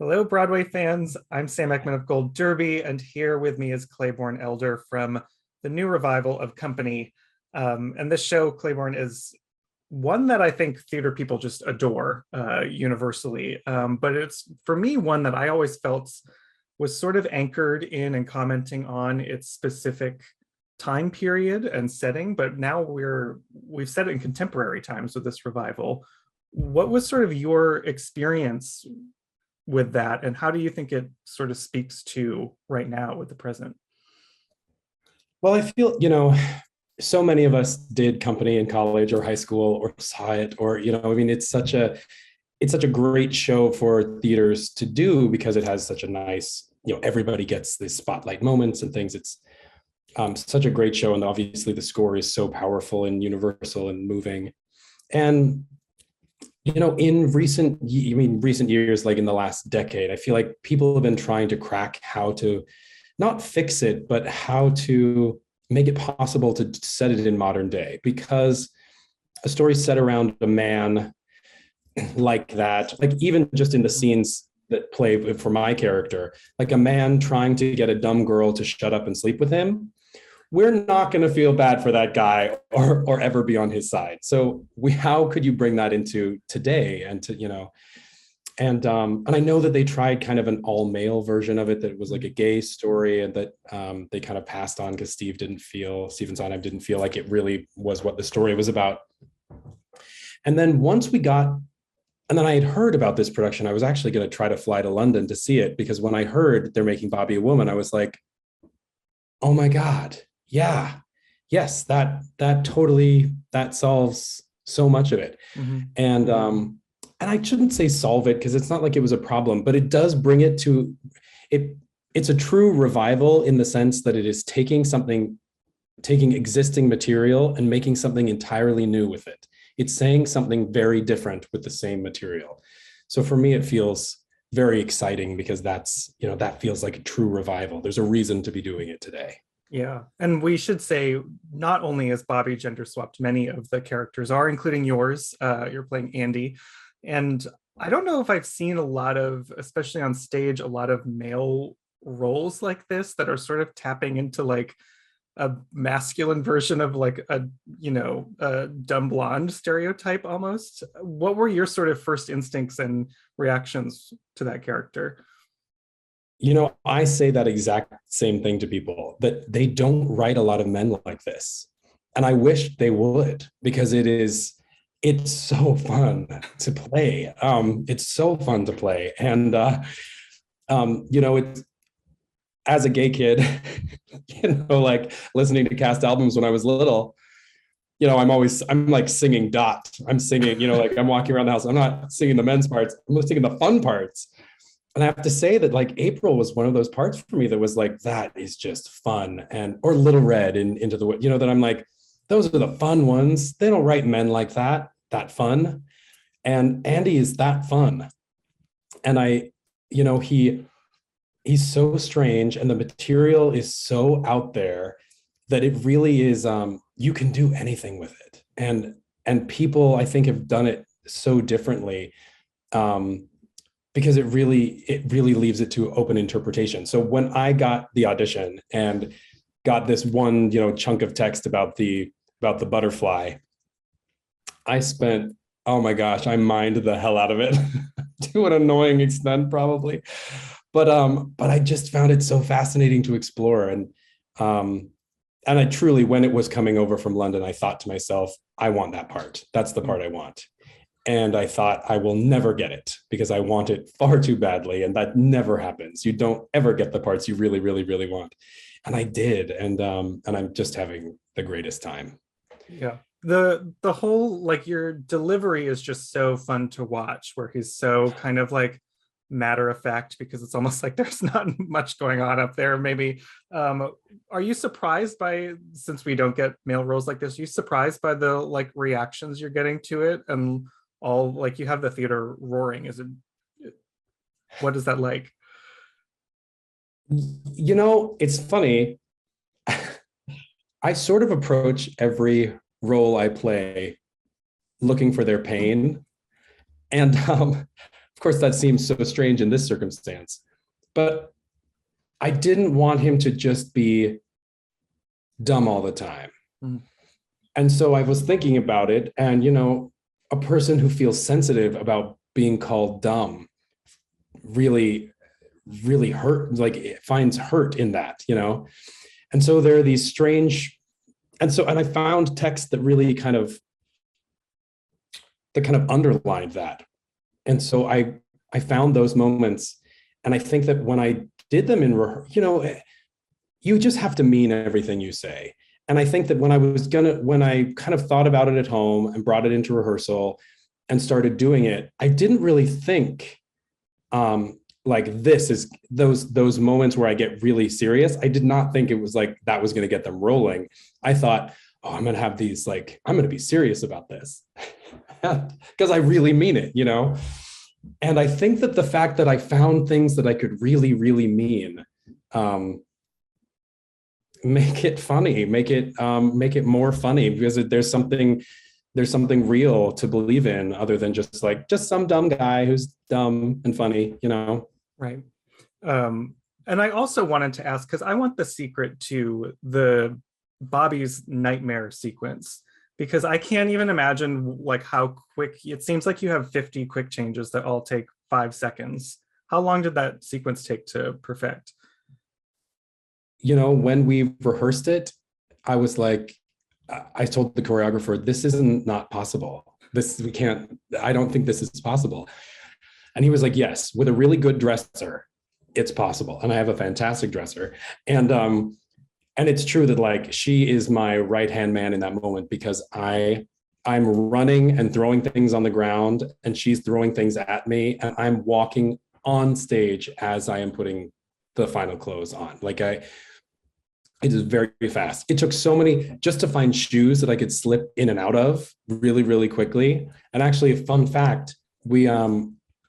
Hello, Broadway fans. I'm Sam Eckmann of Gold Derby, and here with me is Claybourne Elder from the new revival of Company. And this show, Claybourne, is one that I think theater people just adore universally. But it's, for me, one that I always felt was sort of anchored in and commenting on its specific time period and setting. But now we've set it in contemporary times with this revival. What was sort of your experience with that, and how do you think it sort of speaks to right now with the present? Well, I feel, so many of us did company in college or high school or saw it, or, I mean, it's such a great show for theaters to do because it has such a nice, everybody gets these spotlight moments and things. It's such a great show. And obviously the score is so powerful and universal and moving. And in recent years, like in the last decade, I feel like people have been trying to crack how to not fix it, but how to make it possible to set it in modern day. Because a story set around a man like that, like even just in the scenes that play for my character, like a man trying to get a dumb girl to shut up and sleep with him, we're not going to feel bad for that guy or ever be on his side. So how could you bring that into today and to, and I know that they tried kind of an all male version of it that was like a gay story, and that they kind of passed on because Stephen Sondheim didn't feel like it really was what the story was about. And then and then I had heard about this production. I was actually going to try to fly to London to see it, because when I heard they're making Bobby a woman, I was like, oh my God. Yeah. Yes, that totally, that solves so much of it. Mm-hmm. And I shouldn't say solve it, because it's not like it was a problem, but it does bring it to it. It's a true revival in the sense that it is taking existing material and making something entirely new with it. It's saying something very different with the same material. So for me, it feels very exciting, because that feels like a true revival. There's a reason to be doing it today. Yeah, and we should say not only is Bobby gender swapped, many of the characters are, including yours. You're playing Andy, and I don't know if I've seen a lot of, especially on stage, a lot of male roles like this that are sort of tapping into like a masculine version of like a dumb blonde stereotype almost. What were your sort of first instincts and reactions to that character? I say that exact same thing to people, that they don't write a lot of men like this. And I wish they would, because it's so fun to play. It's so fun to play. And, it's, as a gay kid, like listening to cast albums when I was little, I'm like singing Dot. I'm singing, like I'm walking around the house. I'm not singing the men's parts. I'm singing the fun parts. And I have to say that like April was one of those parts for me that was like, that is just fun. Or Little Red in Into the Wood, that I'm like, those are the fun ones. They don't write men like that fun. And Andy is that fun. And he's so strange, and the material is so out there that it really is, you can do anything with it. And people, I think, have done it so differently. Because it really leaves it to open interpretation. So when I got the audition and got this one, chunk of text about the butterfly, I spent, oh my gosh, I mined the hell out of it to an annoying extent, probably. But I just found it so fascinating to explore. And I truly, when it was coming over from London, I thought to myself, I want that part. That's the part I want. And I thought, I will never get it, because I want it far too badly. And that never happens. You don't ever get the parts you really, really, really want. And I did. And I'm just having the greatest time. Yeah. The whole, like, your delivery is just so fun to watch, where he's so kind of like matter of fact, because it's almost like there's not much going on up there. Maybe are you surprised by, since we don't get male roles like this, are you surprised by the like reactions you're getting to it? And all, like, you have the theater roaring. What is that like? It's funny. I sort of approach every role I play looking for their pain. And of course, that seems so strange in this circumstance, but I didn't want him to just be dumb all the time. Mm. And so I was thinking about it, and, a person who feels sensitive about being called dumb really, really hurt, like it finds hurt in that. And so there are these strange, and I found texts that really kind of underlined that. And so I found those moments, and I think that when I did them you just have to mean everything you say. And I think that when I kind of thought about it at home and brought it into rehearsal and started doing it, I didn't really think like this is those moments where I get really serious. I did not think it was like that was going to get them rolling. I thought, oh, I'm going to have these, like, I'm going to be serious about this because I really mean it, And I think that the fact that I found things that I could really, really mean, make it funny, make it more funny, because there's something real to believe in other than just some dumb guy who's dumb and funny, Right. And I also wanted to ask, because I want the secret to the Bobby's nightmare sequence, because I can't even imagine like how quick it seems. Like you have 50 quick changes that all take 5 seconds. How long did that sequence take to perfect? When we rehearsed it, I was like, I told the choreographer, this isn't not possible. I don't think this is possible. And he was like, yes, with a really good dresser, it's possible. And I have a fantastic dresser. And it's true that like she is my right-hand man in that moment, because I'm running and throwing things on the ground and she's throwing things at me, and I'm walking on stage as I am putting the final close on. It is very fast. It took so many just to find shoes that I could slip in and out of really, really quickly. And actually, a fun fact,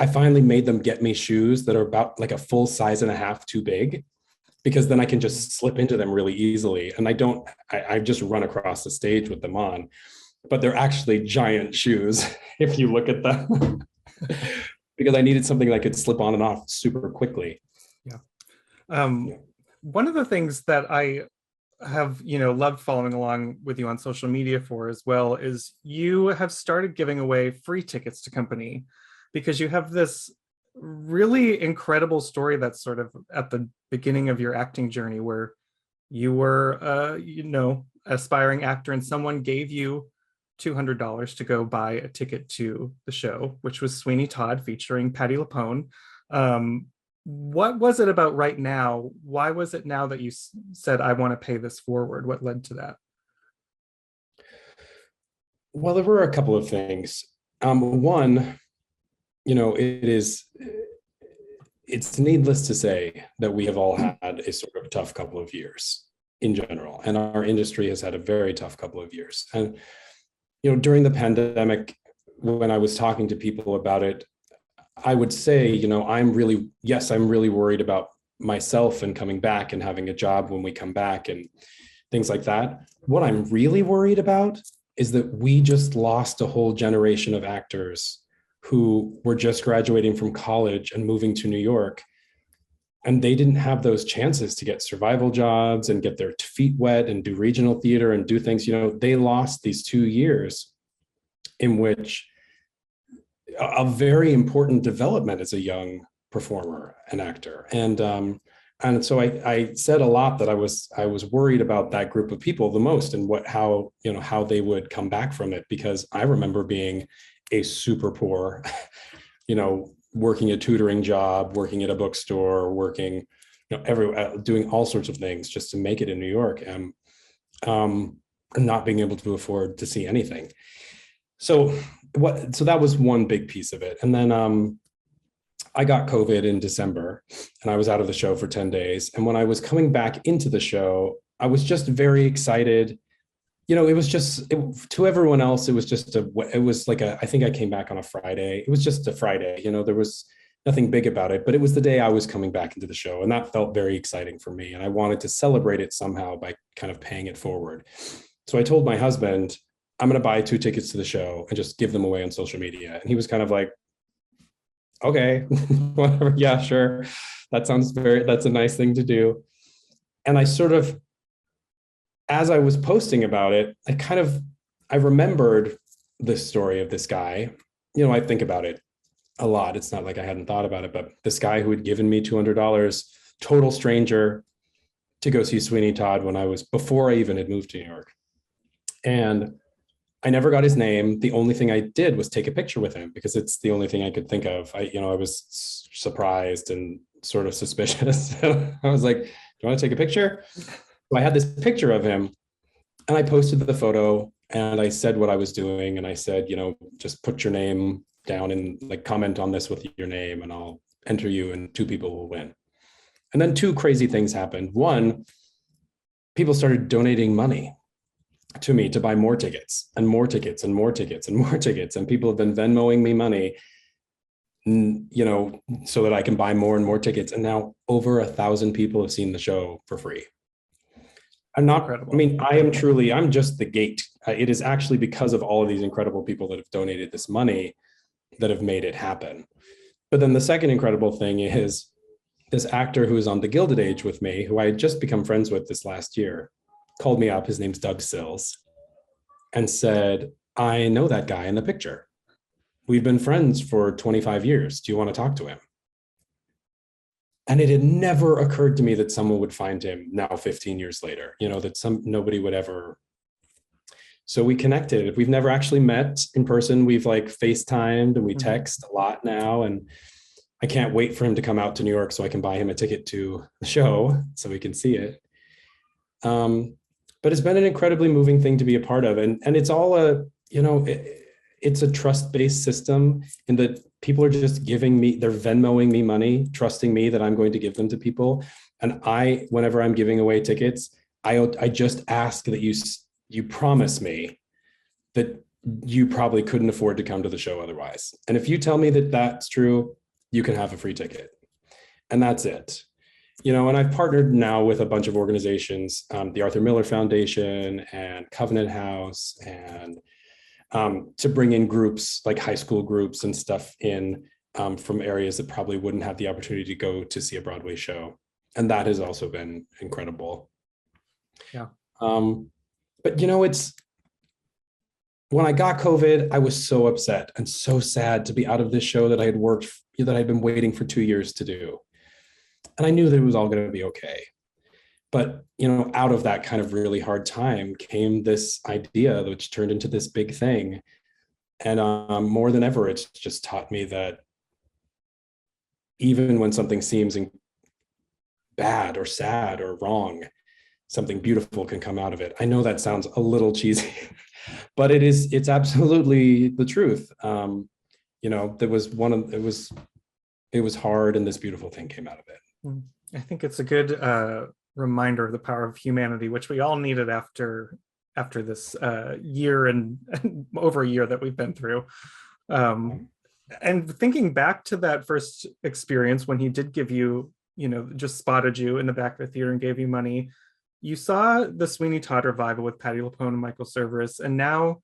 I finally made them get me shoes that are about like a full size and a half too big, because then I can just slip into them really easily. And I just run across the stage with them on, but they're actually giant shoes if you look at them, because I needed something that I could slip on and off super quickly. Yeah. One of the things that I have, loved following along with you on social media for as well is you have started giving away free tickets to Company, because you have this really incredible story that's sort of at the beginning of your acting journey, where you were, aspiring actor, and someone gave you $200 to go buy a ticket to the show, which was Sweeney Todd featuring Patti LuPone. What was it about right now? Why was it now that you said, I want to pay this forward? What led to that? Well, there were a couple of things. One, it's needless to say that we have all had a sort of tough couple of years in general, and our industry has had a very tough couple of years. And, during the pandemic, when I was talking to people about it, I would say, I'm really worried about myself and coming back and having a job when we come back and things like that. What I'm really worried about is that we just lost a whole generation of actors who were just graduating from college and moving to New York, and they didn't have those chances to get survival jobs and get their feet wet and do regional theater and do things. They lost these 2 years in which a very important development as a young performer and actor. And so I said a lot that I was worried about that group of people the most, and how they would come back from it, because I remember being a super poor, working a tutoring job, working at a bookstore, working, doing all sorts of things just to make it in New York, and not being able to afford to see anything. So that was one big piece of it. And then I got COVID in December, and I was out of the show for 10 days. And when I was coming back into the show, I was just very excited. It was just, to everyone else, it was like I think I came back on a Friday. It was just a Friday, there was nothing big about it, but it was the day I was coming back into the show. And that felt very exciting for me. And I wanted to celebrate it somehow by kind of paying it forward. So I told my husband, I'm going to buy 2 tickets to the show and just give them away on social media. And he was kind of like, okay, whatever. Yeah, sure. That's a nice thing to do. And I sort of, as I was posting about it, I remembered this story of this guy. I think about it a lot. It's not like I hadn't thought about it, but this guy who had given me $200, total stranger, to go see Sweeney Todd before I even had moved to New York. And I never got his name. The only thing I did was take a picture with him because it's the only thing I could think of. I was surprised and sort of suspicious. I was like, do you want to take a picture? So I had this picture of him and I posted the photo and I said what I was doing. And I said, just put your name down and like comment on this with your name and I'll enter you and two people will win. And then two crazy things happened. One, people started donating money to me to buy more tickets and more tickets and more tickets and more tickets. And people have been Venmoing me money, so that I can buy more and more tickets. And now over 1,000 people have seen the show for free. Incredible. I'm just the gate. It is actually because of all of these incredible people that have donated this money that have made it happen. But then the second incredible thing is this actor who is on The Gilded Age with me, who I had just become friends with this last year, called me up. His name's Doug Sills, and said, I know that guy in the picture. We've been friends for 25 years. Do you want to talk to him? And it had never occurred to me that someone would find him now 15 years later, that nobody would ever. So we connected. We've never actually met in person. We've like FaceTimed and we text a lot now. And I can't wait for him to come out to New York so I can buy him a ticket to the show so we can see it. But it's been an incredibly moving thing to be a part of. And it's all it's a trust-based system in that people are just they're Venmoing me money, trusting me that I'm going to give them to people. And whenever I'm giving away tickets, I just ask that you promise me that you probably couldn't afford to come to the show otherwise. And if you tell me that that's true, you can have a free ticket. And that's it. And I've partnered now with a bunch of organizations, the Arthur Miller Foundation and Covenant House, and to bring in groups like high school groups and stuff in from areas that probably wouldn't have the opportunity to go to see a Broadway show. And that has also been incredible. Yeah. But when I got COVID, I was so upset and so sad to be out of this show that I'd been waiting for 2 years to do. And I knew that it was all going to be okay. But, out of that kind of really hard time came this idea, which turned into this big thing. And more than ever, it's just taught me that even when something seems bad or sad or wrong, something beautiful can come out of it. I know that sounds a little cheesy, but it's absolutely the truth. It was hard and this beautiful thing came out of it. I think it's a good reminder of the power of humanity, which we all needed after this year and over a year that we've been through. And thinking back to that first experience when he did give you, just spotted you in the back of the theater and gave you money, you saw the Sweeney Todd revival with Patti LuPone and Michael Cerveris, and now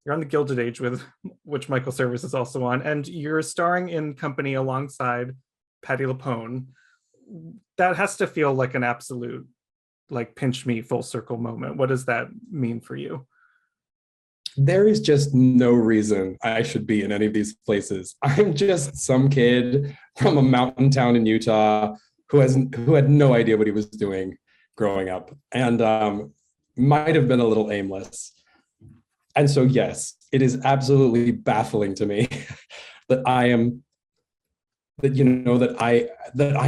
you're on The Gilded Age with which Michael Cerveris is also on, and you're starring in Company alongside Patti LuPone. That has to feel like an absolute, like, pinch me full circle moment. What does that mean for you? There is just no reason I should be in any of these places. I'm just some kid from a mountain town in Utah who had no idea what he was doing growing up, and might have been a little aimless. And so, yes, it is absolutely baffling to me that I'm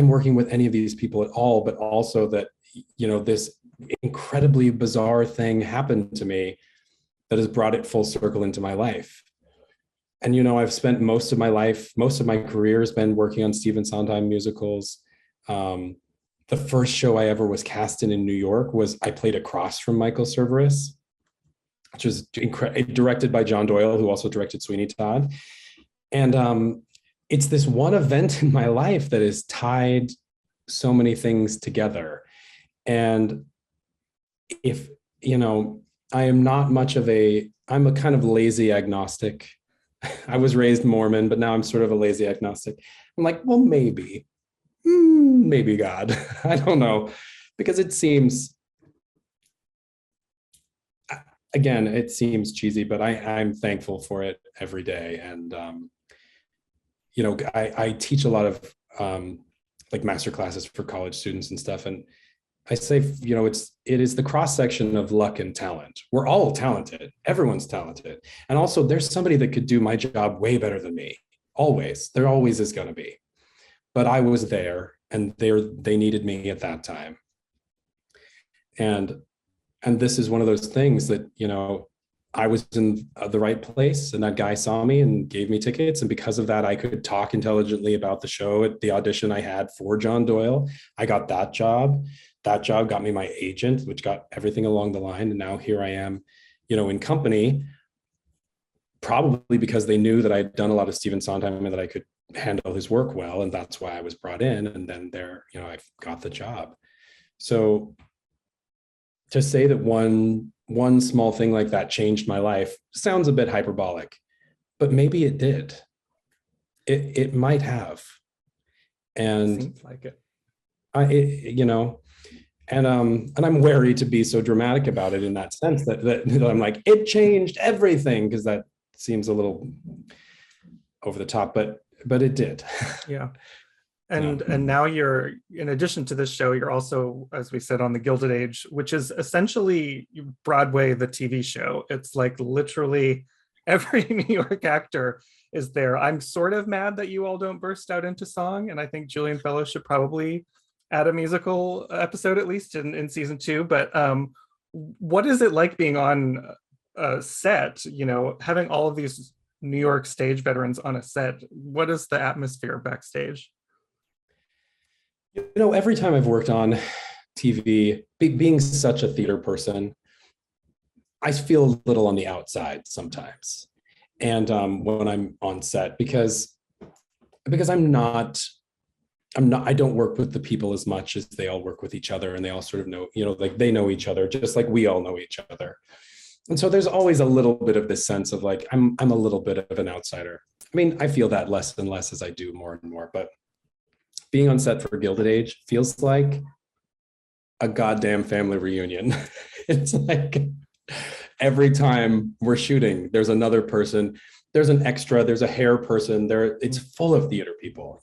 working with any of these people at all, but also that, this incredibly bizarre thing happened to me that has brought it full circle into my life. And, I've spent most of my career has been working on Stephen Sondheim musicals. The first show I ever was cast in New York I played across from Michael Cerveris, which was directed by John Doyle, who also directed Sweeney Todd. And it's this one event in my life that has tied so many things together. And I'm a kind of lazy agnostic I was raised Mormon, but now I'm sort of a lazy agnostic. I'm like, well, maybe God. I don't know, because it seems, again, it seems cheesy, but I'm thankful for it every day. And I teach a lot of like master classes for college students and stuff, and I say, it is the cross section of luck and talent. We're all talented. Everyone's talented. And also there's somebody that could do my job way better than me. Always. There always is going to be. But I was there, and they needed me at that time. And this is one of those things that, I was in the right place, and that guy saw me and gave me tickets. And because of that, I could talk intelligently about the show. At the audition I had for John Doyle, I got that job. That job got me my agent, which got everything along the line. And now here I am, in company, probably because they knew that I'd done a lot of Stephen Sondheim and that I could handle his work well. And that's why I was brought in. And then I got the job. So to say that one small thing like that changed my life sounds a bit hyperbolic, but maybe it did. It might have. And seems like it. And I'm wary to be so dramatic about it in that sense that I'm like, it changed everything, because that seems a little over the top, but it did. Yeah. And now you're, in addition to this show, you're also, as we said, on The Gilded Age, which is essentially Broadway, the TV show. It's like literally every New York actor is there. I'm sort of mad that you all don't burst out into song, and I think Julian Fellows should probably add a musical episode, at least in season 2. But what is it like being on a set, having all of these New York stage veterans on a set? What is the atmosphere backstage? Every time I've worked on TV, being such a theater person, I feel a little on the outside sometimes. And when I'm on set, because I don't work with the people as much as they all work with each other, and they all sort of know, like they know each other, just like we all know each other. And so there's always a little bit of this sense of like, I'm a little bit of an outsider. I mean, I feel that less and less as I do more and more, but being on set for Gilded Age feels like a goddamn family reunion. It's like every time we're shooting, there's another person, there's an extra, there's a hair person there. It's full of theater people,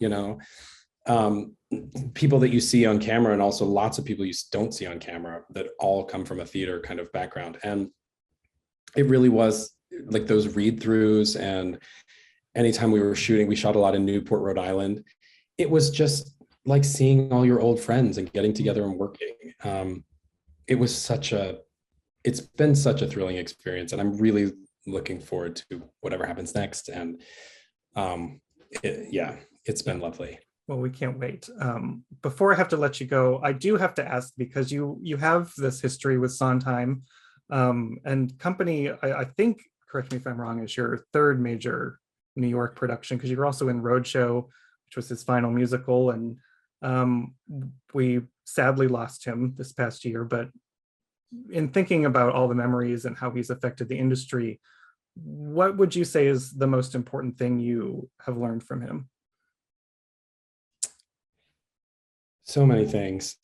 people that you see on camera, and also lots of people you don't see on camera that all come from a theater kind of background. And it really was like those read-throughs. And anytime we were shooting, we shot a lot in Newport, Rhode Island. It was just like seeing all your old friends and getting together and working. It's been such a thrilling experience, and I'm really looking forward to whatever happens next. And it's been lovely. Well, we can't wait. Before I have to let you go, I do have to ask, because you have this history with Sondheim, and Company, I think, correct me if I'm wrong, is your third major New York production, because you were also in Roadshow, which was his final musical, and we sadly lost him this past year. But in thinking about all the memories and how he's affected the industry, what would you say is the most important thing you have learned from him? So many things.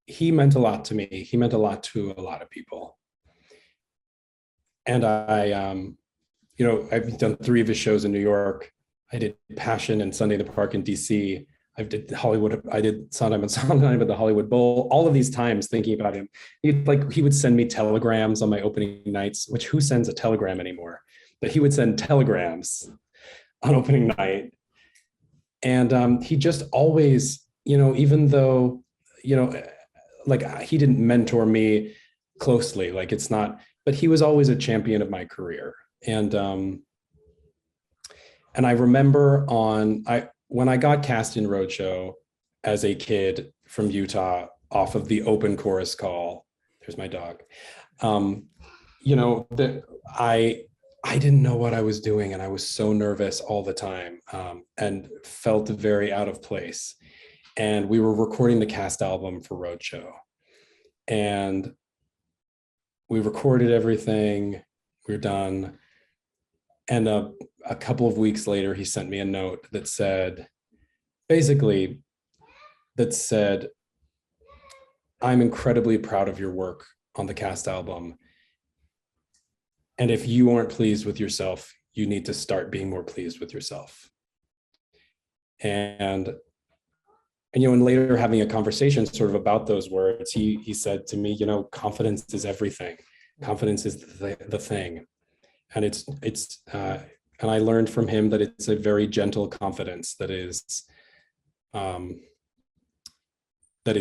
He meant a lot to me. He meant a lot to a lot of people. And I've done 3 of his shows in New York. I did Passion and Sunday in the Park in DC. I did Hollywood. I did Sondheim and Sondheim at the Hollywood Bowl. All of these times thinking about him, he would send me telegrams on my opening nights, which who sends a telegram anymore? But he would send telegrams on opening night. And he just always, even though, like he didn't mentor me closely, like it's not, but he was always a champion of my career. And I remember when I got cast in Roadshow as a kid from Utah off of the open chorus call, there's my dog, I didn't know what I was doing, and I was so nervous all the time, and felt very out of place. And we were recording the cast album for Roadshow. And we recorded everything, we're done. And a couple of weeks later, he sent me a note that said, basically, I'm incredibly proud of your work on the cast album. And if you aren't pleased with yourself, you need to start being more pleased with yourself. And and later having a conversation sort of about those words, he said to me, confidence is everything. Confidence is the thing. And and I learned from him that it's a very gentle confidence that is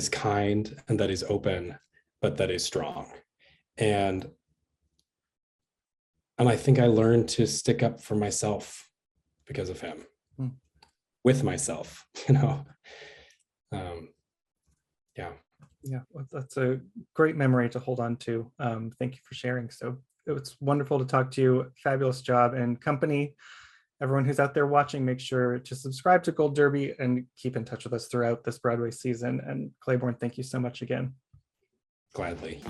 kind and that is open, but that is strong. And I think I learned to stick up for myself because of him, with myself, Yeah, well, that's a great memory to hold on to. Thank you for sharing. So it's wonderful to talk to you. Fabulous job and company. Everyone who's out there watching, make sure to subscribe to Gold Derby and keep in touch with us throughout this Broadway season. And Claybourne, thank you so much again. Gladly.